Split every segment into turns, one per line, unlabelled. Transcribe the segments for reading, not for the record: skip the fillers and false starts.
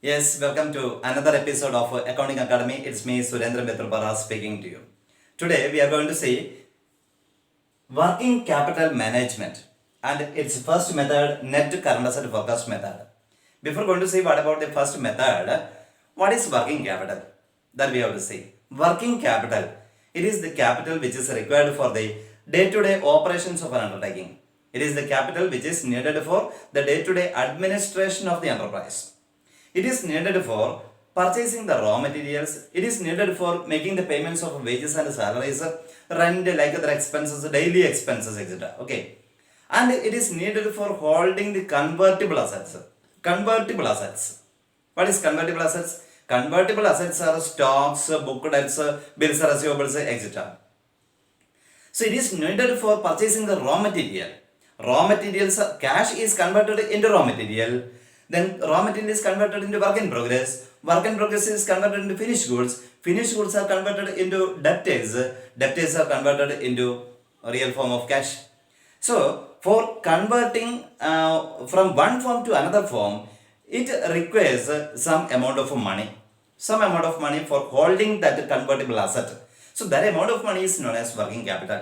Yes, welcome to another episode of Accounting Academy. It's me, Surendra Mitrapara, speaking to you. Today, we are going to see working capital management and its first method, net current asset forecast method. Before going to see what about the first method, what is working capital? That we have to see. Working capital, it is the capital which is required for the day-to-day operations of an undertaking. It is the capital which is needed for the day-to-day administration of the enterprise. It is needed for purchasing the raw materials. It is needed for making the payments of wages and salaries, rent, like other expenses, daily expenses, etc. Okay. And it is needed for holding the convertible assets. Convertible assets. What is convertible assets? Convertible assets are stocks, book debts, bills, receivables, etc. So it is needed for purchasing the raw material. Raw materials, cash is converted into raw material. Then raw material is converted into work in progress. Work in progress is converted into finished goods. Finished goods are converted into debtors. Debtors are converted into a real form of cash. So for converting from one form to another form, it requires some amount of money. Some amount of money for holding that convertible asset. So that amount of money is known as working capital.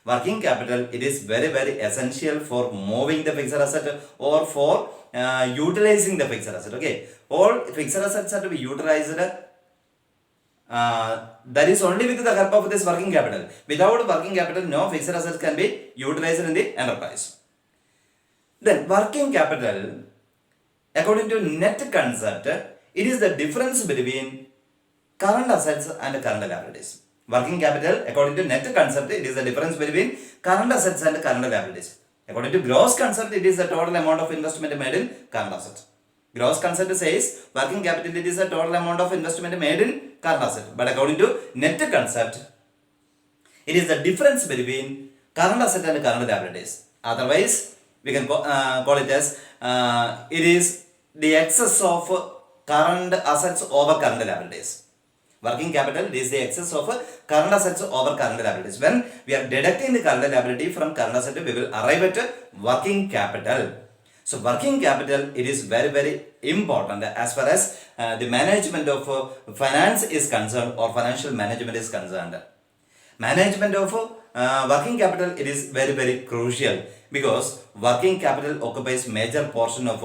Working capital, it is very essential for moving the fixed asset or for utilizing the fixed asset. Okay, all fixed assets are to be utilized. That is only with the help of this working capital. Without working capital, no fixed assets can be utilized in the enterprise. Then working capital, according to net concept, it is the difference between current assets and current liabilities. Working capital, according to net concept, it is the difference between current assets and current liabilities. According to gross concept, it is the total amount of investment made in current assets. Gross concept says working capital, it is the total amount of investment made in current asset. But according to net concept, it is the difference between current asset and current liabilities. Otherwise, we can call it as it is the excess of current assets over current liabilities. Working capital is the excess of current assets over current liabilities. When we are deducting the current liability from current asset, we will arrive at working capital. So working capital, it is very important as far as the management of finance is concerned or financial management is concerned. Management of working capital, it is very crucial because working capital occupies major portion of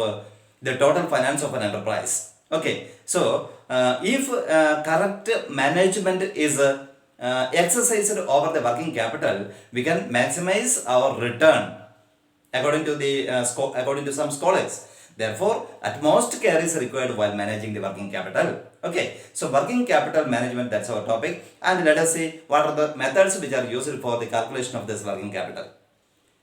the total finance of an enterprise. Okay, so if correct management is exercised over the working capital, we can maximize our return according to the according to some scholars. Therefore, utmost care is required while managing the working capital. Okay, so working capital management, that's our topic, and let us see what are the methods which are used for the calculation of this working capital.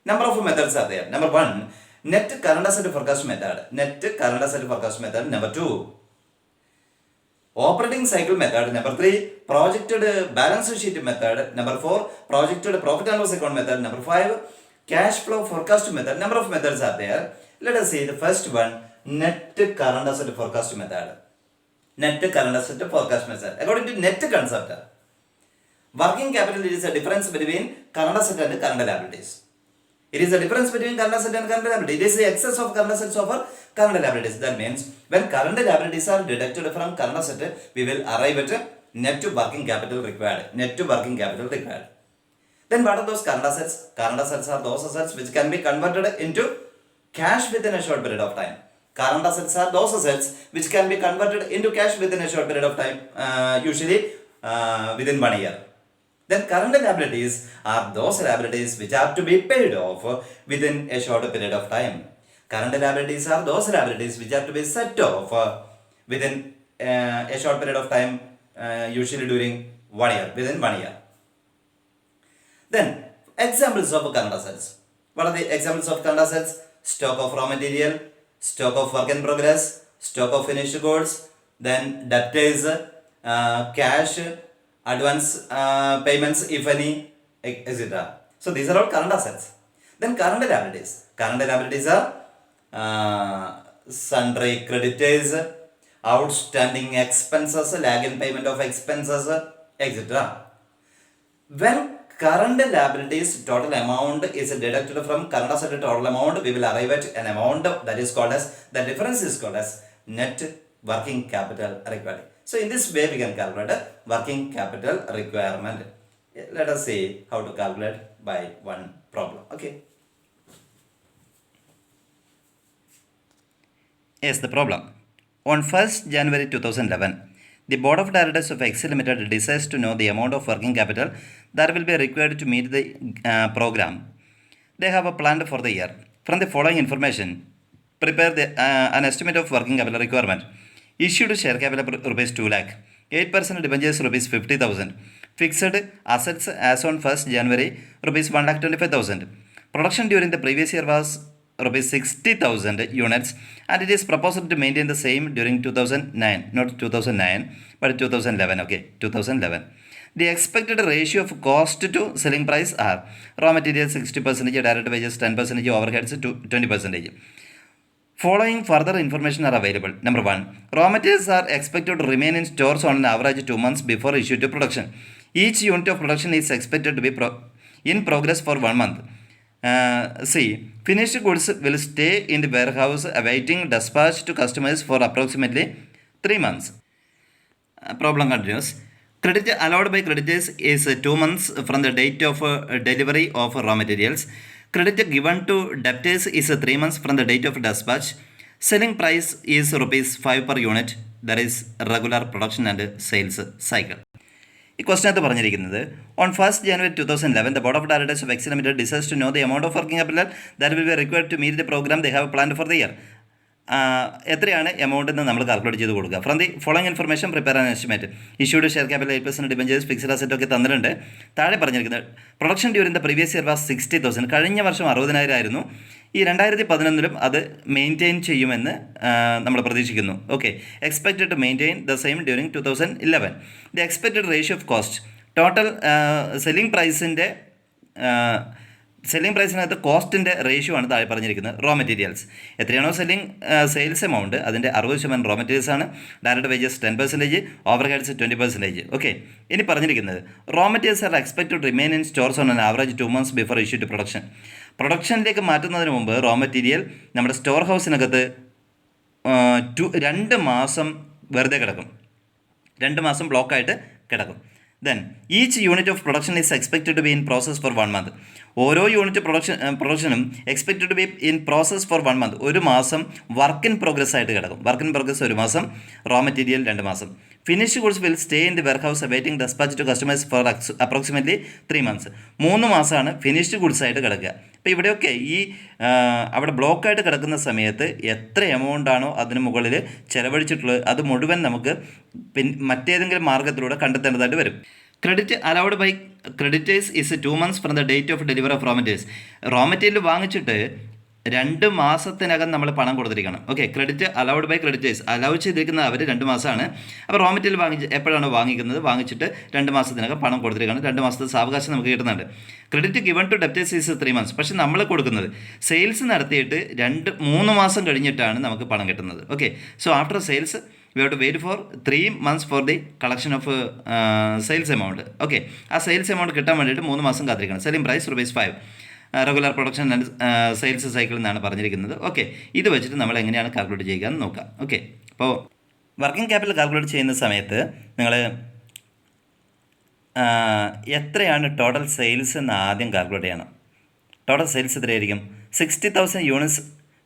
Number of methods are there. Number one, net current asset forecast method. Net current asset forecast method. Number two, operating cycle method. Number three, projected balance sheet method. Number four, projected profit and loss account method. Number five, cash flow forecast method. Number of methods are there. Let us see the first one, net current asset forecast method. Net current asset forecast method. According to net concept, working capital is a difference between current asset and current liabilities. It is the difference between current asset and current liability. It is the excess of current assets over current liabilities. That means when current liabilities are deducted from current asset, we will arrive at net working capital required. Net working capital required. Then what are those current assets? Current assets are those assets which can be converted into cash within a short period of time. Current assets are those assets which can be converted into cash within a short period of time, usually within 1 year. Then current liabilities are those liabilities which have to be paid off within a short period of time. Current liabilities are those liabilities which have to be set off within a short period of time, usually during 1 year, within 1 year. Then examples of current assets. What are the examples of current assets? Stock of raw material, stock of work in progress, stock of finished goods, then debtors, cash, advance payments if any, etc. So these are all current assets. Then current liabilities. Current liabilities are sundry creditors, outstanding expenses, lag in payment of expenses, etc. When current liabilities total amount is deducted from current asset total amount, we will arrive at an amount that is called as, the difference is called as net working capital required. So in this way we can calculate working capital requirement. Let us see how to calculate by one problem. Okay. Yes, the problem. On 1st January 2011, the Board of Directors of Excel Limited decides to know the amount of working capital that will be required to meet the program they have planned for the year. From the following information, prepare an estimate of working capital requirement. Issued share capital rupees 2 lakh, 8% debentures rupees 50,000, fixed assets as on 1st January rupees 1,25,000. Production during the previous year was rupees 60,000 units, and it is proposed to maintain the same during 2009, not 2009 but 2011. Okay, 2011. The expected ratio of cost to selling price are raw materials 60%, direct wages 10%, overheads 20%. Following further information are available. Number 1. Raw materials are expected to remain in stores on an average 2 months before issue to production. Each unit of production is expected to be in progress for 1 month. C. Finished goods will stay in the warehouse awaiting dispatch to customers for approximately 3 months. Problem continues. Credit allowed by creditors is 2 months from the date of delivery of raw materials. Credit given to debtors is 3 months from the date of dispatch. Selling price is rupees 5 per unit. That is regular production and sales cycle. ഈ ക്വസ്റ്റിനകത്ത് പറഞ്ഞിരിക്കുന്നത് on 1st January 2011 the Board of Directors of Excel Limited decides to know the amount of working capital that will be required to meet the program they have planned for the year. എത്രയാണ് amount എന്ന് നമ്മൾ calculate ചെയ്ത് കൊടുക്കുക. From the following information prepare an estimate. Issued share capital 8% debentures fixed asset ഒക്കെ തന്നിട്ടുണ്ട്. താഴെ പറഞ്ഞിരിക്കുന്നത് production during the previous year was 60,000. കഴിഞ്ഞ വർഷം 60,000 ആയിരുന്നു. ഈ 2011 അത് മെയിൻറ്റെയിൻ ചെയ്യുമെന്ന് നമ്മൾ പ്രതീക്ഷിക്കുന്നു. Okay, expected to maintain the same during 2011. The expected ratio of cost total selling പ്രൈസിനകത്ത് കോസ്റ്റിൻ്റെ റേഷ്യോ ആണ് താഴെ പറഞ്ഞിരിക്കുന്നത്. റോ മെറ്റീരിയൽസ് എത്രയാണോ സെയിൽസ് എമൗണ്ട് അതിൻ്റെ 60% റോ മെറ്റീരിയൽസ് ആണ്. Direct wages 10%, overheads 20%. Okay, ഇനി പറഞ്ഞിരിക്കുന്നത് raw materials are expected to remain in stores on an average 2 months before issue to production. പ്രൊഡക്ഷനിലേക്ക് മാറ്റുന്നതിന് മുമ്പ് റോ മെറ്റീരിയൽ നമ്മുടെ സ്റ്റോർ ഹൗസിനകത്ത് 2 മാസം വെറുതെ കിടക്കും, 2 മാസം ബ്ലോക്കായിട്ട് കിടക്കും. Then each unit of production is expected to be in process for 1 month. ഓരോ യൂണിറ്റ് പ്രൊഡക്ഷനും expected to be in process for 1 month. 1 മാസം വർക്ക് ഇൻ പ്രോഗ്രസ് ആയിട്ട് കിടക്കും. വർക്ക് ഇൻ പ്രോഗ്രസ് 1 മാസം, റോ മെറ്റീരിയൽ 2 മാസം. Finished goods will stay in the warehouse awaiting dispatch to customers for approximately 3 months. 3 മാസമാണ് finished goods ആയിട്ട് കിടക്കുക. അപ്പോൾ ഇവിടെയൊക്കെ ഈ അവിടെ ബ്ലോക്കായിട്ട് കിടക്കുന്ന സമയത്ത് എത്ര എമൗണ്ട് ആണോ അതിന് മുകളിൽ ചിലവഴിച്ചിട്ടുള്ളത് അത് മുഴുവൻ നമുക്ക് മറ്റേതെങ്കിലും മാർഗത്തിലൂടെ കണ്ടെത്തേണ്ടതായിട്ട് വരും. Credit allowed by creditors is 2 months from the date of delivery of raw materials. Raw material വാങ്ങിച്ചിട്ട് 2 മാസത്തിനകം നമ്മൾ പണം കൊടുത്തിരിക്കണം. Okay, credit allowed by creditors allow ചെയ്തിരിക്കുന്ന അവർ 2 മാസമാണ്. അപ്പോൾ റോ മെറ്റീരിയൽ എപ്പോഴാണ് വാങ്ങിച്ചിട്ട് 2 മാസത്തിനകം പണം കൊടുത്തിരിക്കണം. 2 മാസത്തെ സാവകാശം നമുക്ക് കിട്ടുന്നുണ്ട്. Credit given to debtors is 3 months. പക്ഷേ നമ്മൾ കൊടുക്കുന്നത് സെയിൽസ് നടത്തിയിട്ട് 3 മാസം കഴിഞ്ഞിട്ടാണ് നമുക്ക് പണം കിട്ടുന്നത്. Okay, so after sales we have to wait for 3 months for the collection of sales amount. Okay, ആ സെയിൽസ് എമൗണ്ട് കിട്ടാൻ വേണ്ടിയിട്ട് 3 മാസം കാത്തിരിക്കണം. Selling price ₹5, regular production and sales cycle എന്നാണ് പറഞ്ഞിരിക്കുന്നത്. ഓക്കെ, ഇത് വെച്ചിട്ട് നമ്മൾ എങ്ങനെയാണ് കാൽക്കുലേറ്റ് ചെയ്യുക എന്ന് നോക്കാം. ഓക്കെ, അപ്പോൾ വർക്കിംഗ് ക്യാപിറ്റൽ കാൽക്കുലേറ്റ് ചെയ്യുന്ന സമയത്ത് നിങ്ങൾ എത്രയാണ് ടോട്ടൽ സെയിൽസ് എന്ന് ആദ്യം കാൽക്കുലേറ്റ് ചെയ്യണം. ടോട്ടൽ സെയിൽസ് എത്രയായിരിക്കും? 60,000 units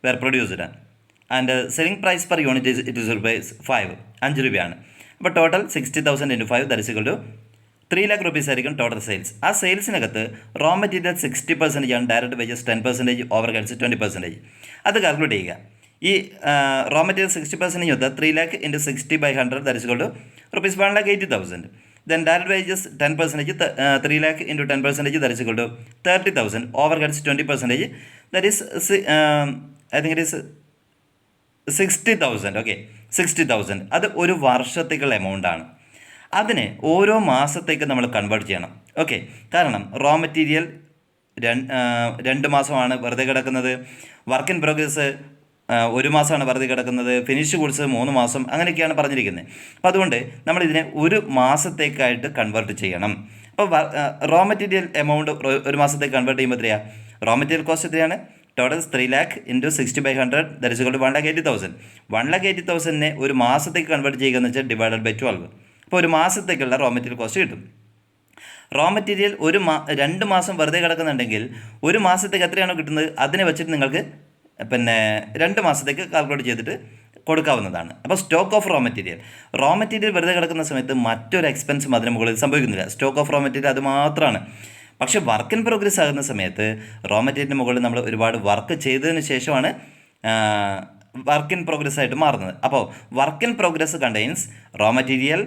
were produced and selling price per unit it is ₹5, 5 രൂപയാണ്. അപ്പോൾ total 60,000 into 5 that is equal to 3 lakh rupees ആയിരിക്കും ടോട്ടൽ സെയിൽസ്. ആ സെയിൽസിനകത്ത് റോ മെറ്റീരിയൽ 60% ആണ്, ഡയറക്റ്റ് വേജസ് 10%, ഓവർ ഹെഡ്സ് 20%. അത് കാൽക്കുലേറ്റ് ചെയ്യുക. ഈ റോ മെറ്റീരിയൽ 60% കൊടുത്താൽ 3 lakh into 60/100 that is equal to ₹1,80,000. Then direct wages 10%, 3 lakh into 10% that is equal to 30,000. Overheads 20%, that is I think it is 60,000. Okay, 60,000 അത് ഒരു വർഷത്തേക്കുള്ള amount ആണ്. അതിനെ ഓരോ മാസത്തേക്ക് നമ്മൾ കൺവേർട്ട് ചെയ്യണം. ഓക്കെ, കാരണം റോ മെറ്റീരിയൽ 2 മാസമാണ് വെറുതെ കിടക്കുന്നത്, വർക്ക് ഇൻ പ്രോഗ്രസ് 1 മാസമാണ് വെറുതെ കിടക്കുന്നത്, ഫിനിഷ് ഗുഡ്സ് 3 മാസം, അങ്ങനെയൊക്കെയാണ് പറഞ്ഞിരിക്കുന്നത്. അപ്പോൾ അതുകൊണ്ട് നമ്മളിതിനെ 1 മാസത്തേക്കായിട്ട് കൺവേർട്ട് ചെയ്യണം. അപ്പോൾ റോ മെറ്റീരിയൽ എമൗണ്ട് 1 മാസത്തേക്ക് കൺവേർട്ട് ചെയ്യുമ്പോൾ എത്രയാണ്? റോ മെറ്റീരിയൽ കോസ്റ്റ് എത്രയാണ്? Total 3 lakh into 60/100 that is equal to 1,80,000. 1,80,000 ഒരു മാസത്തേക്ക് കൺവേർട്ട് ചെയ്യുക എന്ന് വെച്ചാൽ ഡിവൈഡഡ് ബൈ 12. അപ്പോൾ ഒരു മാസത്തേക്കുള്ള റോ മെറ്റീരിയൽ കോസ്റ്റ് കിട്ടും. റോ മെറ്റീരിയൽ 2 മാസം വെറുതെ കിടക്കുന്നുണ്ടെങ്കിൽ ഒരു മാസത്തേക്ക് എത്രയാണോ കിട്ടുന്നത് അതിനെ വെച്ചിട്ട് നിങ്ങൾക്ക് 2 മാസത്തേക്ക് കാൽക്കുലേറ്റ് ചെയ്തിട്ട് കൊടുക്കാവുന്നതാണ്. അപ്പോൾ സ്റ്റോക്ക് ഓഫ് റോ മെറ്റീരിയൽ വെറുതെ കിടക്കുന്ന സമയത്ത് മറ്റൊരു എക്സ്പെൻസും അതിന് മുകളിൽ സംഭവിക്കുന്നില്ല. സ്റ്റോക്ക് ഓഫ് റോ മെറ്റീരിയൽ അത് മാത്രമാണ്. പക്ഷേ വർക്ക് ഇൻ പ്രോഗ്രസ് ആകുന്ന സമയത്ത് റോ മെറ്റീരിയലിന് മുകളിൽ നമ്മൾ ഒരുപാട് വർക്ക് ചെയ്തതിന് ശേഷമാണ് വർക്ക് ഇൻ പ്രോഗ്രസ് ആയിട്ട് മാറുന്നത്. അപ്പോൾ work in progress contains raw material,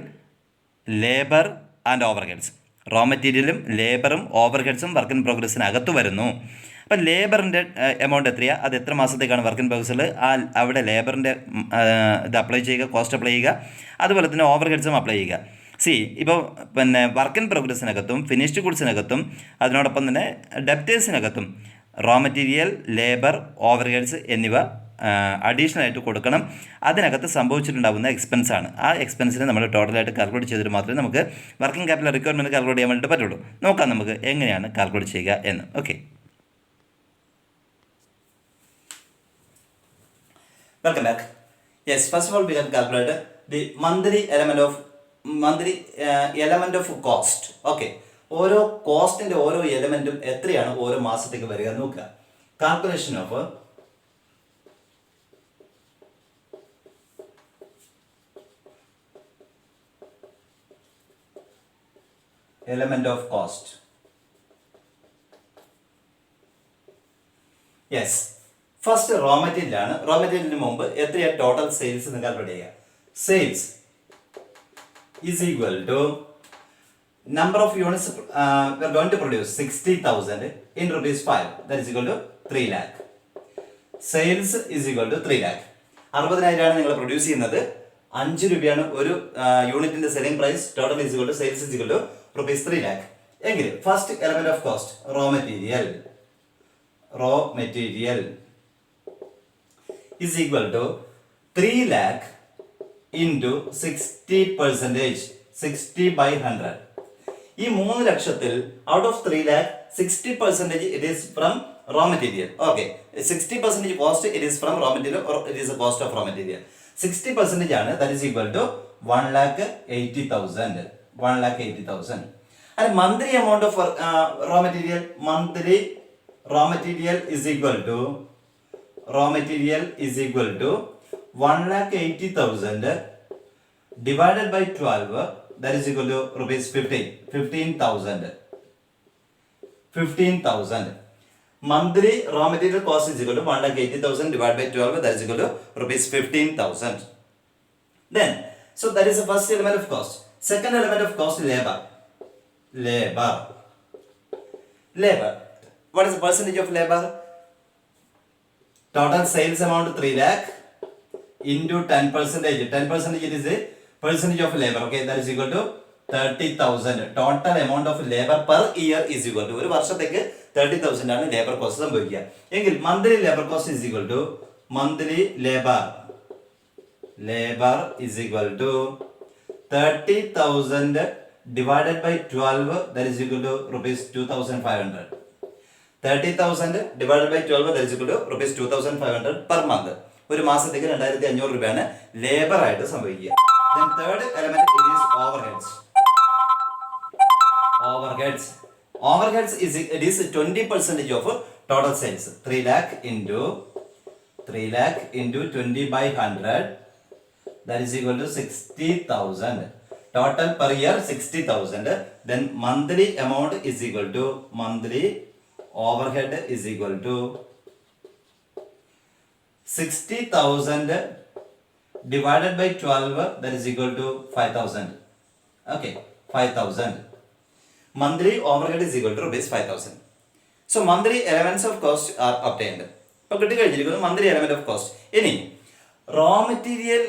labour and overheads. റോ മെറ്റീരിയലും ലേബറും ഓവർഹെഡ്സും വർക്ക് ഇൻ പ്രോഗ്രസ്സിനകത്ത് വരുന്നു. അപ്പം ലേബറിൻ്റെ എമൗണ്ട് എത്രയാണ്, അത് എത്ര മാസത്തേക്കാണ് വർക്ക് ഇൻ പ്രോഗ്രസ്സിൽ, അവിടെ ലേബറിൻ്റെ ഇത് അപ്ലൈ ചെയ്യുക, കോസ്റ്റ് അപ്ലൈ ചെയ്യുക, അതുപോലെ തന്നെ ഓവർഹെഡ്സും അപ്ലൈ ചെയ്യുക. ഇപ്പോൾ വർക്ക് ഇൻ പ്രോഗ്രസ്സിനകത്തും ഫിനിഷ്ഡ് ഗുഡ്സിനകത്തും അതിനോടൊപ്പം തന്നെ ഡെപ്റ്റേഴ്സിനകത്തും റോ മെറ്റീരിയൽ, ലേബർ, ഓവർഹെഡ്സ് എന്നിവ അഡീഷണൽ ആയിട്ട് കൊടുക്കണം. അതിനകത്ത് സംഭവിച്ചിട്ടുണ്ടാകുന്ന എക്സ്പെൻസാണ്. ആ എക്സ്പെൻസിനെ നമ്മൾ ടോട്ടലായിട്ട് കാൽക്കുലേറ്റ് ചെയ്തിട്ട് മാത്രമേ നമുക്ക് വർക്കിംഗ് ക്യാപിറ്റൽ റിക്വയർമെൻറ്റ് കാൽക്കുലേറ്റ് ചെയ്യാൻ വേണ്ടിയിട്ട് പറ്റുള്ളൂ. നോക്കാം നമുക്ക് എങ്ങനെയാണ് കാൽക്കുലേറ്റ് ചെയ്യുക എന്ന്. Okay, welcome back. Yes, first of all we have calculated the monthly element of cost. Okay, ഓരോ കോസ്റ്റിന്റെ ഓരോ എലമെന്റും എത്രയാണ് ഓരോ മാസത്തേക്ക് വരിക നോക്കുക. Calculation of element of cost. Yes, first raw material ആണ്. റോ മെറ്റീരിയലിന് മുമ്പ് എത്രയാണ് ടോട്ടൽ സെയിൽസ് എന്ന് കാൽക്കുലേറ്റ് ചെയ്യുക. Sales is equal to number of units we are going to produce 60,000 in rupees 5, that is equal to 3 lakh. Sales is equal to 3 lakh. 60,000 ആണ് നിങ്ങൾ produce ചെയ്യുന്നത്. 5 രൂപയാണ് ഒരു യൂണിറ്റിന്റെ selling price. Total is equal to sales is equal to rupees 3 lakh. എങ്കിൽ first element of cost raw material is equal to 3 lakh into 60%, 60/100. ഈ 3 ലക്ഷത്തിൽ out of 3 lakh 60% it is from raw material. Okay, 60% cost it is from raw material or it is a cost of raw material. 60% ആണ്, that is equal to 1,80,000. 1,80,000. And monthly amount of raw material is equal to 1,80,000 divided by 12, that is equal to rupees 15,000. Monthly raw material cost is equal to 1,80,000 divided by 12, that is equal to rupees 15,000. Then, so that is the first element of cost. Second element of cost, labor. What is the percentage of labor? Total sales amount 3 lakh into 10%. 10% it is a percentage of labor. Okay, that is equal to 30,000. Total amount of labor per year is equal to, ഒരു വർഷത്തേക്ക് 30,000 ആണ് labour cost സംഭവിക്കുക. എങ്കിൽ monthly labour cost is equal to monthly labor is equal to 30,000 divided by 12, that is equal to rupees 2,500. 30,000 divided by 12, that is equal to rupees 2,500 per month. ഒരു മാസത്തേക്ക് 2,500 രൂപയാണ് labour ആയിട്ട് സംഭവിക്കുക. Then third element it is overheads is 20% of total sales. 3 lakh into 20/100, that is equal to 60,000. Total per year 60,000. Then monthly amount is equal to overhead is equal to 60,000 divided by 12, that is equal to 5,000. Okay, 5,000. Monthly overhead is equal to rupees 5,000. So monthly elements of cost are obtained. ഇപ്പോൾ കിട്ടിക്കഴിഞ്ഞിരിക്കുന്നു monthly element of cost. ഇനി raw material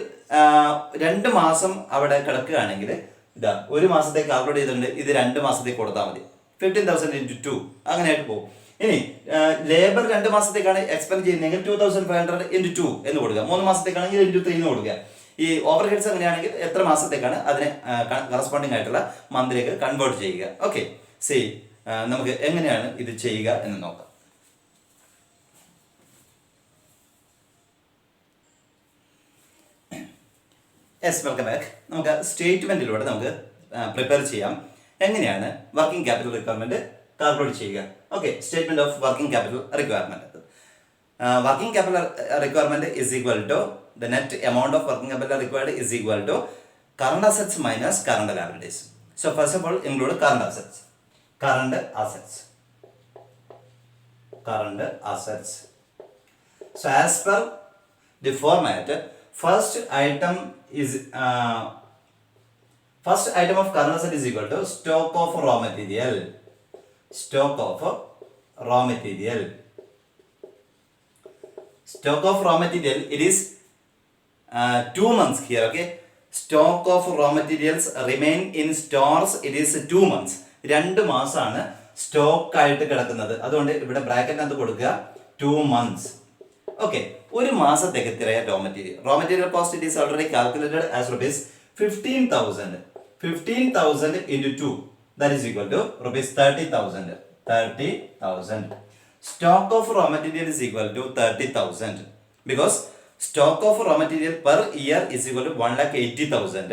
2 മാസം അവിടെ കിടക്കുകയാണെങ്കിൽ ഇതാ ഒരു മാസത്തേക്ക് calculate ചെയ്തിട്ടുണ്ട്, ഇത് 2 മാസത്തേക്ക് കൊടുത്താൽ മതി. 15,000 into 2 അങ്ങനെയായിട്ട് പോകും. ഇനി ലേബർ 2 മാസത്തേക്കാണ് എക്സ്പെൻഡ് ചെയ്യുന്നതെങ്കിൽ 2,500 into 2 എന്ന് കൊടുക്കുക. 3 മാസത്തേക്കാണെങ്കിൽ into 3 എന്ന് കൊടുക്കുക. ഈ ഓവർ ഹെഡ്സ് അങ്ങനെയാണെങ്കിൽ എത്ര മാസത്തേക്കാണ് അതിനെ കറസ്പോണ്ടിങ് ആയിട്ടുള്ള മന്തിലേക്ക് കൺവേർട്ട് ചെയ്യുക. ഓക്കെ, നമുക്ക് എങ്ങനെയാണ് ഇത് ചെയ്യുക എന്ന് നോക്കാം. Yes, welcome back. നമുക്ക് സ്റ്റേറ്റ്മെന്റിലൂടെ നമുക്ക് പ്രിപ്പയർ ചെയ്യാം എങ്ങനെയാണ് വർക്കിംഗ് ക്യാപിറ്റൽ റിക്വയർമെന്റ് കാൽക്കുലേറ്റ് ചെയ്യുക. Okay, statement of working capital requirement. Working capital requirement is equal to the net amount of working capital required is equal to current assets minus current liabilities. So first of all include current assets. Current assets. So as per the format, first item of current asset is equal to stock of raw material. Stock of raw material, it is 2 months here. Okay, stock of raw materials remain in stores, it is 2 months. 2 മാസമാണ് stock ആയിട്ട് കിടക്കുന്നത്. അതുകൊണ്ട് ഇവിടെ ബ്രാക്കറ്റിനകത്ത് കൊടുക്കുക 2 months. Okay, ഒരു മാസത്തേക്ക് എത്രയാ raw material cost it is already calculated as rupees 15,000. 15,000 into 2, that is equal to rupees 30,000. Stock of raw material is equal to 30,000 because stock of raw material per year is equal to 1,80,000.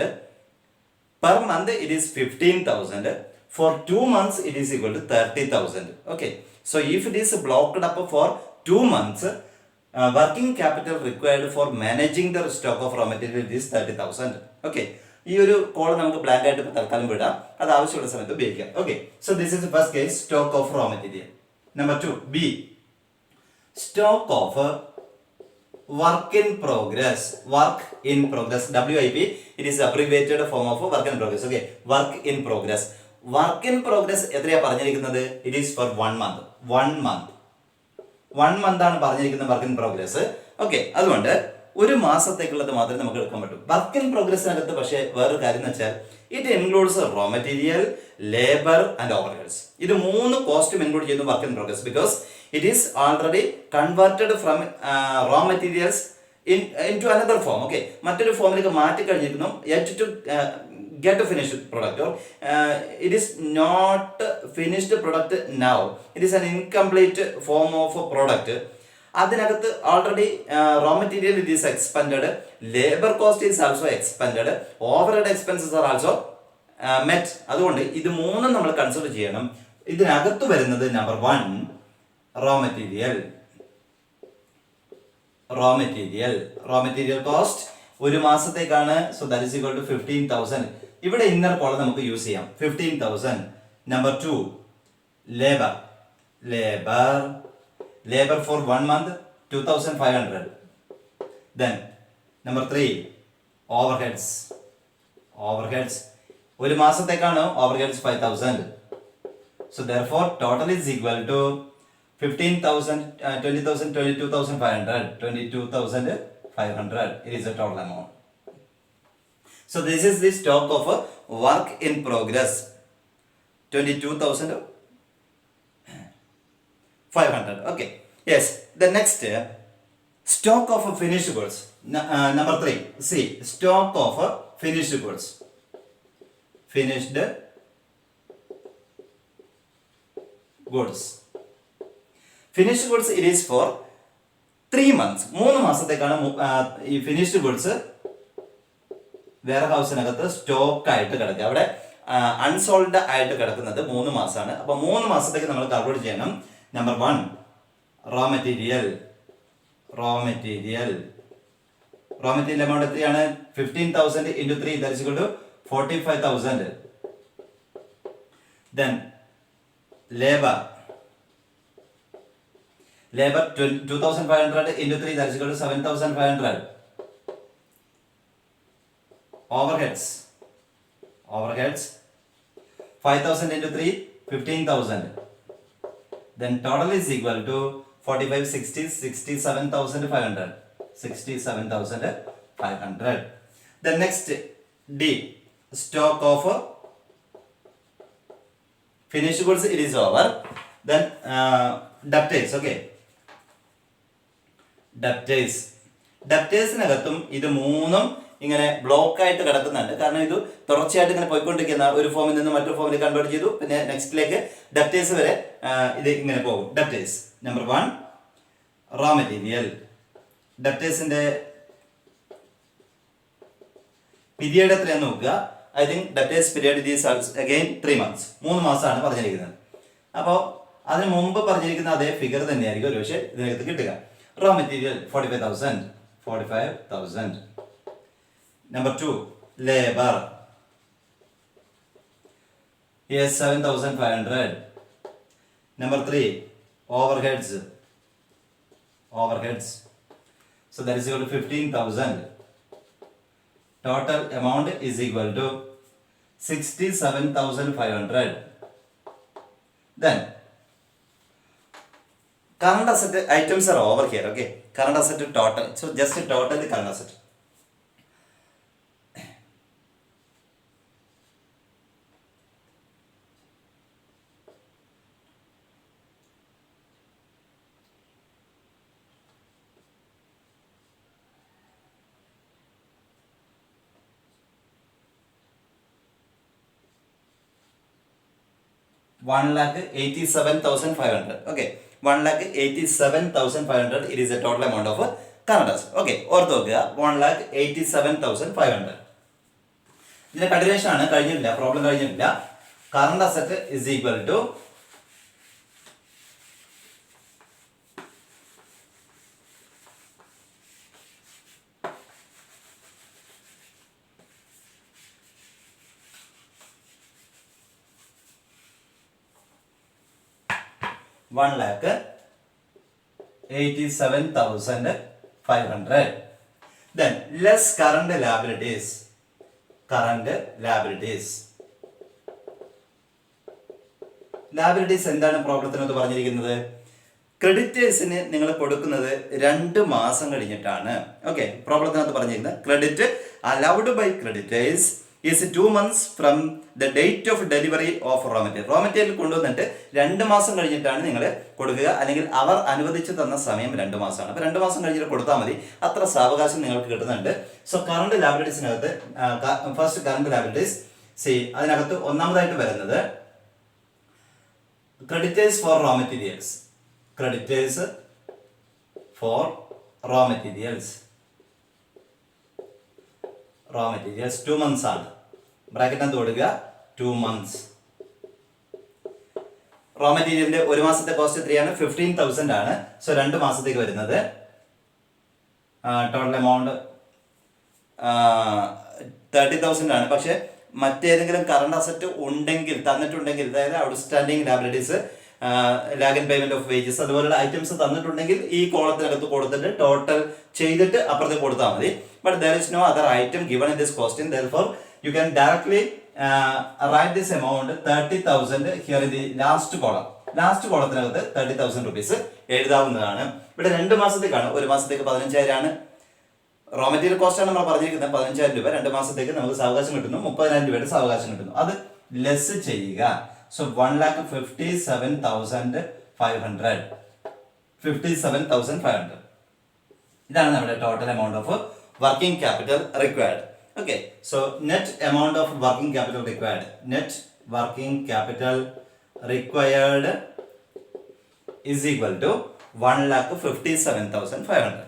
Per month it is 15,000. For 2 months it is equal to 30,000. Okay, so if it is blocked up for 2 months, working capital required for managing the stock of raw material is 30,000. Okay, ഈ ഒരു code നമുക്ക് blank ആയിട്ട് തൽക്കാലം വിടാം, അത് ആവശ്യമുള്ള സമയത്ത് ഉപയോഗിക്കാം. Okay, so this is first case, stock of raw material. Number 2, B, stock of work in progress. WIP, it is abbreviated form of work in progress. Okay, work in progress എത്രയാ പറഞ്ഞിരിക്കുന്നത്? It is for 1 month. 1 month ആണ് പറഞ്ഞിരിക്കുന്നത് work in progress. Okay, അതുകൊണ്ട് ഒരു മാസത്തേക്കുള്ളത് മാത്രമേ നമുക്ക് എടുക്കാൻ പറ്റൂ. വർക്ക് ഇൻ പ്രോഗ്രസിനകത്ത് പക്ഷേ വേറൊരു കാര്യം എന്ന് വെച്ചാൽ it includes raw material, labour and overheads. ഇത് 3 കോസ്റ്റും ഇൻക്ലൂഡ് ചെയ്യുന്നു work in progress because it is already converted from raw materials into another form. Okay, മറ്റൊരു ഫോമിലേക്ക് മാറ്റി കഴിഞ്ഞിരിക്കുന്നു. Yet to get a finished product, or it is not finished product now, it is an incomplete form of a product. അതിനകത്ത് already raw material it is expended, labour cost is also expended, overhead expenses are also met. അതുകൊണ്ട് ഇത് 3 നമ്മൾ consider ചെയ്യണം. ഇതിനകത്ത് വരുന്നത് number 1 raw material cost ഒരു മാസത്തേക്കാണ്. So that is equal to 15,000. ഇവിടെ ഇന്നർ കോളം നമുക്ക് യൂസ് ചെയ്യാം, 15,000. Number 2, labour for 1 month 2,500. then number 3, overheads ഒരു മാസത്തേക്കാണ്, overheads 5,000. so therefore total is equal to 15,000, 20,000, 22,500. It is a total amount. So this is the stock of a work in progress, 22,500. Okay, yes. The next stock of a finished goods. Number 3, see, stock of a finished goods. Finished goods it is for 3 months. 3 മാസത്തേക്കാണ് ഈ finished goods wear ഹൗസിനകത്ത് stock ആയിട്ട് കിടക്കുക. അവിടെ unsold ആയിട്ട് കിടക്കുന്നത് 3 മാസമാണ്. അപ്പോൾ 3 മാസത്തേക്ക് നമ്മൾ കാൽക്കുലേറ്റ് ചെയ്യണം. നമ്പർ 1, റോ മെറ്റീരിയൽ എമൗണ്ട് എത്രയാണ്? 15,000 into 3, that is equal to 45,000. then labor 2,500 into 3, that is equal to 7,500. Overheads 5,000 into 3, 15,000. then total is equal to 45, 60, 67,500. 67,500. then next D, stock of finished goods it is over. then debtors. Okay, ഡെപ്റ്റേഴ്സിനകത്തും ഇത് 3 ഇങ്ങനെ block ആയിട്ട് കിടക്കുന്നുണ്ട്. കാരണം ഇത് തുടർച്ചയായിട്ട് ഇങ്ങനെ പോയിക്കൊണ്ടിരിക്കുന്ന ഒരു ഫോമിൽ നിന്ന് മറ്റൊരു ഫോമിലേക്ക് കൺവേർട്ട് ചെയ്തു, പിന്നെ നെക്സ്റ്റിലേക്ക് ഡെപ്റ്റേഴ്സ് വരെ ഇത് ഇങ്ങനെ പോകും. Debtors number 1, raw material. ഡെപ്റ്റേഴ്സിന്റെ പീരിയഡ് എത്രയാന്ന് നോക്കുക. I think debtors period it is again 3 months, 3 മാസമാണ് പറഞ്ഞിരിക്കുന്നത്. അപ്പോൾ അതിന് മുമ്പ് പറഞ്ഞിരിക്കുന്ന അതേ ഫിഗർ തന്നെയായിരിക്കും ഒരു പക്ഷേ ഇതിനകത്ത് കിട്ടുക. Raw material 45,000. Number 2 labour, yes 7,500. Number 3 overheads. So that is equal to 15,000. Total amount is equal to 67,500. Then current asset items are over here. Okay, current asset total. So just total the current asset. 1,87,500. Okay, 1,87,500. It is the total amount of current asset. Okay, ഓർത്ത് നോക്കുക 1,87,500. ഇതിന്റെ continuation ആണ്, കഴിഞ്ഞിട്ടില്ല, problem കഴിഞ്ഞിട്ടില്ല. Current asset is equal to $1,87,500. Then less current liabilities. Liabilities എന്താണ് പ്രോബ്ലത്തിനകത്ത് പറഞ്ഞിരിക്കുന്നത്? ക്രെഡിറ്റേഴ്സിന് നിങ്ങൾ കൊടുക്കുന്നത് 2 മാസം കഴിഞ്ഞിട്ടാണ്. ഓക്കെ, പ്രോബ്ലത്തിനകത്ത് പറഞ്ഞിരിക്കുന്നത് credit allowed by creditors is 2 months from the date of delivery of raw material. Raw material കൊണ്ടുവന്നിട്ട് 2 മാസം കഴിഞ്ഞിട്ടാണ് നിങ്ങൾ കൊടുക്കുക, അല്ലെങ്കിൽ അവർ അനുവദിച്ചു തന്ന സമയം 2 മാസമാണ്. അപ്പോൾ 2 മാസം കഴിഞ്ഞിട്ട് കൊടുത്താൽ മതി, അത്ര സാവകാശം നിങ്ങൾക്ക് കിട്ടുന്നുണ്ട്. സോ കറണ്ട് ലാബിലിറ്റീസിനകത്ത് ഫസ്റ്റ് കറണ്ട് ലാബിലിറ്റീസ് അതിനകത്ത് ഒന്നാമതായിട്ട് വരുന്നത് creditors for raw materials. 2 months ആണ്. ബ്രാക്കറ്റിനകത്ത് കൊടുക്കുക 2 months. റോ മെറ്റീരിയലിന്റെ ഒരു മാസത്തെ കോസ്റ്റ് എത്രയാണ്? 15,000 ആണ്. സോ 2 മാസത്തേക്ക് വരുന്നത് ടോട്ടൽ എമൗണ്ട് 30,000 ആണ്. പക്ഷെ മറ്റേതെങ്കിലും കറണ്ട് അസറ്റ് ഉണ്ടെങ്കിൽ, തന്നിട്ടുണ്ടെങ്കിൽ, അതായത് outstanding liabilities, lag in payment of wages, അതുപോലുള്ള ഐറ്റംസ് തന്നിട്ടുണ്ടെങ്കിൽ ഈ കോളത്തിനകത്ത് കൊടുത്തിട്ട് ടോട്ടൽ ചെയ്തിട്ട് അപ്പുറത്തേക്ക് കൊടുത്താൽ മതി. But there is no other item given in this question. Therefore you can directly write this amount 30,000 here in the last column. Last കോളത്തിനകത്ത് 30,000 rupees എഴുതാവുന്നതാണ്. ഇവിടെ 2 മാസത്തേക്കാണ്. ഒരു മാസത്തേക്ക് 15,000 ആണ്. റോ മെറ്റീരിയൽ കോസ്റ്റ് ആണ് നമ്മൾ പറഞ്ഞിരിക്കുന്നത് 15,000 രൂപ. 2 മാസത്തേക്ക് നമുക്ക് സാവകാശം കിട്ടുന്നു, 30,000 രൂപയുടെ സാവകാശം കിട്ടുന്നു. അത് ലെസ് ചെയ്യുക. സോ 1,57,500. 57,500. ഇതാണ് നമ്മുടെ total amount of working capital required. Okay, so net amount of working capital required, is equal to 1,57,500.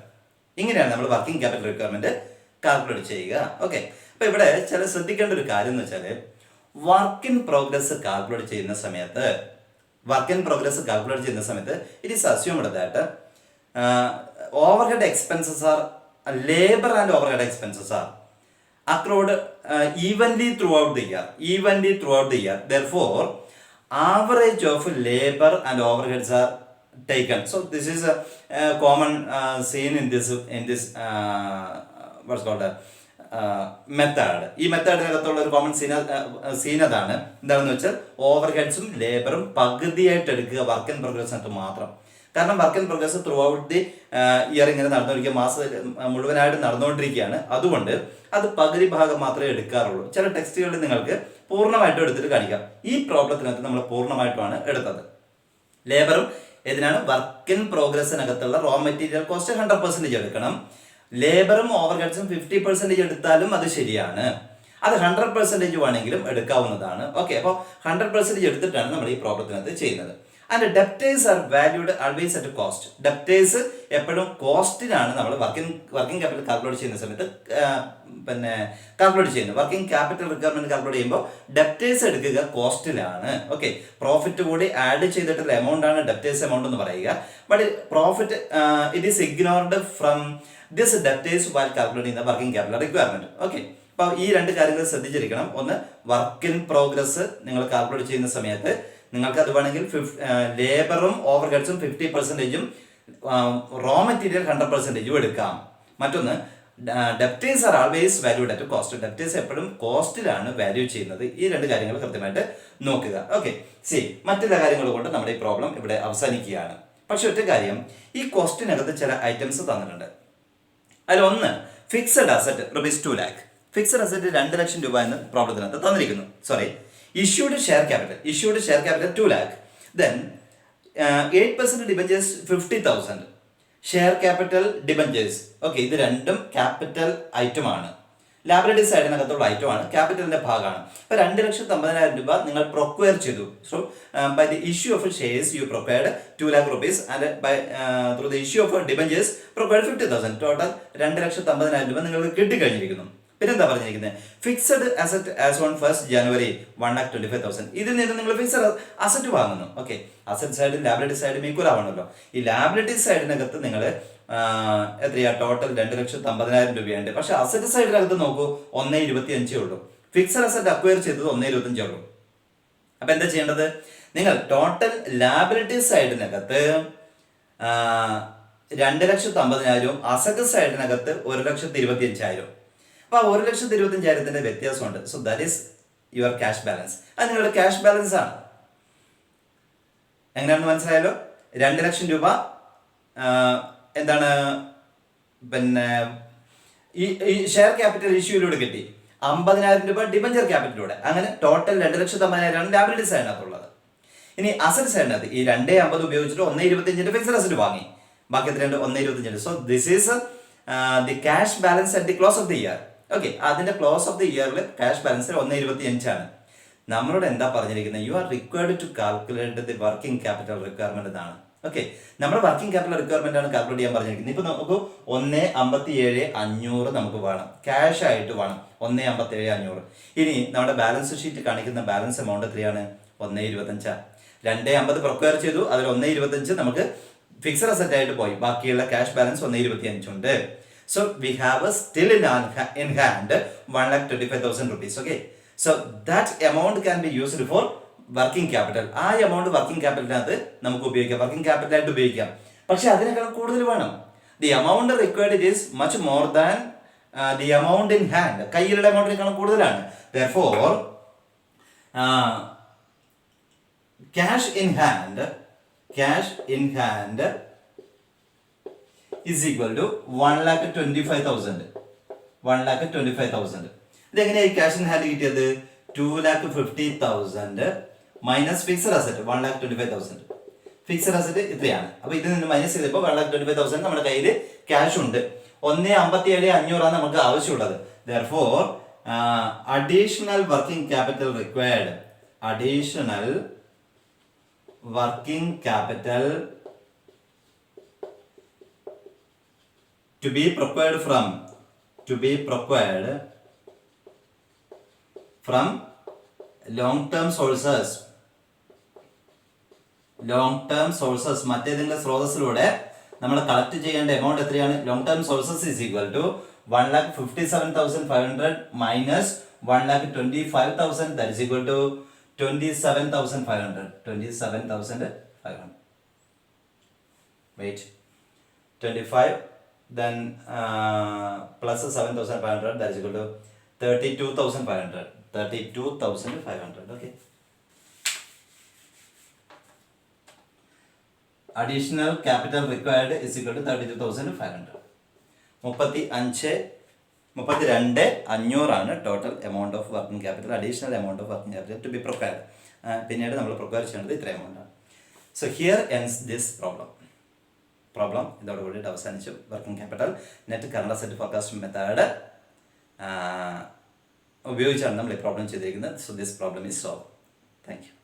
ഇങ്ങനെയാണ് നമ്മൾ വർക്കിംഗ് ക്യാപിറ്റൽ റിക്വയർമെന്റ് കാൽക്കുലേറ്റ് ചെയ്യുക. ഓക്കെ, അപ്പൊ ഇവിടെ ചില ശ്രദ്ധിക്കേണ്ട ഒരു കാര്യം എന്ന് വെച്ചാൽ വർക്ക് ഇൻ പ്രോഗ്രസ് കാൽക്കുലേറ്റ് ചെയ്യുന്ന സമയത്ത് it is assumed that overhead expenses are labor and overhead expenses are accrued evenly throughout the year. Therefore average of labor and overheads are taken. So this is a common scene in this what's called method. ഈ മെത്തേഡിനകത്തുള്ള ഒരു common scene അതാണ്. എന്താണെന്ന് വെച്ചാൽ ഓവർഹെഡ്സും ലേബറും പകുതിയായിട്ട് എടുക്കുക work in പ്രോഗ്രസിനകത്ത് മാത്രം. കാരണം work in progress through out the year ഇങ്ങനെ നടന്നുകൊണ്ടിരിക്കുക, മാസം മുഴുവനായിട്ട് നടന്നുകൊണ്ടിരിക്കുകയാണ്. അതുകൊണ്ട് അത് പകുതി ഭാഗം മാത്രമേ എടുക്കാറുള്ളൂ. ചില ടെക്സ്റ്റുകളിൽ നിങ്ങൾക്ക് പൂർണ്ണമായിട്ടും എടുത്തിട്ട് കാണിക്കാം. ഈ പ്രോബ്ലത്തിനകത്ത് നമ്മൾ പൂർണ്ണമായിട്ടുമാണ് എടുത്തത്. ലേബറും ഇതിനാണ് വർക്ക് ഇൻ പ്രോഗ്രസിനകത്തുള്ള റോ മെറ്റീരിയൽ കോസ്റ്റ് 100% എടുക്കണം. ലേബറും ഓവർഹെഡ്സും 50% എടുത്താലും അത് ശരിയാണ്. അത് 100% വേണമെങ്കിലും എടുക്കാവുന്നതാണ്. ഓക്കെ, അപ്പോൾ 100% എടുത്തിട്ടാണ് നമ്മൾ ഈ പ്രോബ്ലത്തിനകത്ത് ചെയ്യുന്നത്. And debtors are valued always at cost. ഡെപ്റ്റേഴ്സ് എപ്പോഴും കോസ്റ്റിനാണ് നമ്മൾ വർക്കിംഗ് ക്യാപിറ്റൽ കാൽക്കുലേറ്റ് ചെയ്യുന്ന സമയത്ത് കാൽക്കുലേറ്റ് ചെയ്യുന്നത്. വർക്കിംഗ് ക്യാപിറ്റൽ റിക്വയർമെന്റ് കാൽക്കുലേറ്റ് ചെയ്യുമ്പോൾ ഡെപ്റ്റേഴ്സ് എടുക്കുക കോസ്റ്റിലാണ്. ഓക്കെ, പ്രോഫിറ്റ് കൂടി ആഡ് ചെയ്തിട്ടുള്ള എമൗണ്ട് ആണ് ഡെപ്റ്റേഴ്സ് എമൗണ്ട് എന്ന് പറയുക. But profit it is ignored from this debtors while calculating the working capital requirement. Okay, അപ്പോൾ ഈ രണ്ട് കാര്യങ്ങൾ ശ്രദ്ധിച്ചിരിക്കണം. ഒന്ന്, വർക്ക് ഇൻ പ്രോഗ്രസ് നിങ്ങൾ കാൽക്കുലേറ്റ് ചെയ്യുന്ന സമയത്ത് നിങ്ങൾക്ക് അത് വേണമെങ്കിൽ ലേബറും ഓവർ ഹെഡ്സും 50%, റോ മെറ്റീരിയൽ 100% എടുക്കാം. മറ്റൊന്ന്, debtors R always valued at cost. ഡെപ്റ്റേഴ്സ് എപ്പോഴും കോസ്റ്റിലാണ് വാല്യൂ ചെയ്യുന്നത്. ഈ രണ്ട് കാര്യങ്ങൾ കൃത്യമായിട്ട് നോക്കുക. ഓക്കെ, മറ്റുള്ള കാര്യങ്ങൾ കൊണ്ട് നമ്മുടെ ഈ പ്രോബ്ലം ഇവിടെ അവസാനിക്കുകയാണ്. പക്ഷെ ഒറ്റ കാര്യം, ഈ കോസ്റ്റിനകത്ത് ചില ഐറ്റംസ് തന്നിട്ടുണ്ട്. അതിലൊന്ന് fixed asset ₹2 lakh. Fixed asset 2 ലക്ഷം രൂപ എന്ന് പ്രോബ്ലത്തിനകത്ത് തന്നിരിക്കുന്നു. Sorry, issued share capital 2 lakh. Then 8% debentures 50,000. Share capital debentures. Okay, ഇത് രണ്ടും ക്യാപിറ്റൽ ഐറ്റം ആണ്. ലാബിലിറ്റി സൈഡിനകത്തുള്ള ഐറ്റം ആണ്, ക്യാപിറ്റലിന്റെ ഭാഗമാണ്. അപ്പോൾ 2,50,000 രൂപ നിങ്ങൾ പ്രൊക്വയർ ചെയ്തു. So by the issue of shares you procured 2 lakh rupees and by through the issue of debentures procured 50,000. Total 2,50,000 രൂപ നിങ്ങൾക്ക് കിട്ടിക്കഴിഞ്ഞിരിക്കുന്നു. പിന്നെന്താ പറഞ്ഞിരിക്കുന്നത്? Fixed asset as on 1st January 1,25,000. ഇതിൽ നിന്ന് നിങ്ങൾ ഫിക്സഡ് അസറ്റ് വാങ്ങുന്നു. ഓക്കെ, അസറ്റ് സൈഡും ലാബിലിറ്റി സൈഡും ഈക്വൽ ആവണമല്ലോ. ഈ ലാബിലിറ്റി സൈഡിനകത്ത് നിങ്ങൾ എത്രയാ ടോട്ടൽ 2,50,000 രൂപയുണ്ട്. പക്ഷെ അസറ്റ് സൈഡിനകത്ത് നോക്കൂ, 1,25,000 ഉള്ളൂ. ഫിക്സഡ് അസറ്റ് അക്വയർ ചെയ്തത് 1,25,000 ഉള്ളൂ. അപ്പൊ എന്താ ചെയ്യേണ്ടത്? നിങ്ങൾ ടോട്ടൽ ലാബിലിറ്റി സൈഡിനകത്ത് 2,50,000, അസറ്റ് സൈഡിനകത്ത് 1,25,000. അപ്പൊ 1,25,000 വ്യത്യാസമുണ്ട്. So that is your cash balance. അത് നിങ്ങളുടെ ക്യാഷ് ബാലൻസ് ആണ്. എങ്ങനെയാണെന്ന് മനസ്സിലായല്ലോ? 2 ലക്ഷം രൂപ എന്താണ് ഈ ഷെയർ ക്യാപിറ്റൽ ഇഷ്യൂയിലൂടെ കിട്ടി. 50,000 രൂപ ഡിബഞ്ചർ ക്യാപിറ്റലിലൂടെ. അങ്ങനെ ടോട്ടൽ 2,50,000 ലാബിലിറ്റി സൈഡിനകത്തുള്ളത്. ഇനി അസറ്റ് സൈഡിനകത്ത് ഈ 2,50 ഉപയോഗിച്ചിട്ട് 1,25,000 ഫിക്സഡ് അസറ്റ് വാങ്ങി. ബാക്കി എത്രയുണ്ട്? 1,25,000. So this is the cash balance at the close of the year. Okay, അതിന്റെ ക്ലോസ് ഓഫ് ദി ഇയറിൽ ക്യാഷ് ബാലൻസ് 1,25,000 ആണ്. നമ്മളോട് എന്താ പറഞ്ഞിരിക്കുന്നത്? You are required to calculate the working capital requirement എന്നാണ്. ഓക്കെ, നമ്മുടെ വർക്കിംഗ് ക്യാപിറ്റൽ റിക്വയർമെന്റ് ആണ് calculate ചെയ്യാൻ പറഞ്ഞിരിക്കുന്നത്. ഇപ്പൊ നമുക്ക് 1,57,500 നമുക്ക് വേണം, ക്യാഷ് ആയിട്ട് വേണം. 1,57,500. ഇനി നമ്മുടെ ബാലൻസ് ഷീറ്റ് കാണിക്കുന്ന ബാലൻസ് എമൗണ്ട് എത്രയാണ്? 1,25,000. 2,50 പ്രൊക്വയർ ചെയ്തു, അതിൽ 1,25,000 നമുക്ക് ഫിക്സഡ് അസറ്റ് ആയിട്ട് പോയി. ബാക്കിയുള്ള ക്യാഷ് ബാലൻസ് 1,25,000 ഉണ്ട്. So we have still in hand 1,25,000 rupees. Okay, so that amount can be used for working capital. ആ എമൗണ്ട് വർക്കിംഗ് ക്യാപിറ്റലിനകത്ത് നമുക്ക് ഉപയോഗിക്കാം, വർക്കിംഗ് ക്യാപിറ്റലായിട്ട് ഉപയോഗിക്കാം. പക്ഷെ അതിനേക്കാൾ കൂടുതൽ വേണം. The amount required is much more than the amount in hand. കയ്യിലുള്ള എമൗണ്ടിനേക്കാൾ കൂടുതലാണ്. Therefore, cash in hand is equal to 1,25,000. 1,25,000. ഇതെങ്ങനെയായി ക്യാഷ് ഇൻ ഹാൻഡ് കിട്ടിയത്? 2,50,000 minus fixed asset 1,25,000. Fixed asset ഇത്രയാണ്. അപ്പൊ ഇതിൽ നിന്ന് മൈനസ് ചെയ്തപ്പോൾ 1,25,000 നമ്മുടെ കയ്യിൽ ക്യാഷ് ഉണ്ട്. 1,57,500 നമുക്ക് ആവശ്യമുള്ളത്. Therefore, additional working capital required. Additional working capital to be procured from long-term sources. മറ്റേതെങ്കിലും സ്രോതസ്സിലൂടെ നമ്മൾ കളക്ട് ചെയ്യേണ്ട എമൗണ്ട് എത്രയാണ്? Long term sources is equal to 1,57,500 minus 1,25,000. That is equal to 27,500. 27,500. Wait. 25 then plus 7,500, that is equal to 32,500. 32,500. Okay. Additional capital required is equal to 32,500. 32,500 ആണ് total amount of working capital, additional amount of working capital to be procured. പിന്നീട് നമ്മൾ procure ചെയ്യേണ്ടത് ഇത്ര എമൗണ്ടാണ്. So here ends this problem ഇതോടുകൂടിയിട്ട് അവസാനിച്ചു. Working capital net current asset forecast method ഉപയോഗിച്ചാണ് നമ്മൾ ഈ പ്രോബ്ലം ചെയ്തിരിക്കുന്നത്. So this problem is solve. Thank U.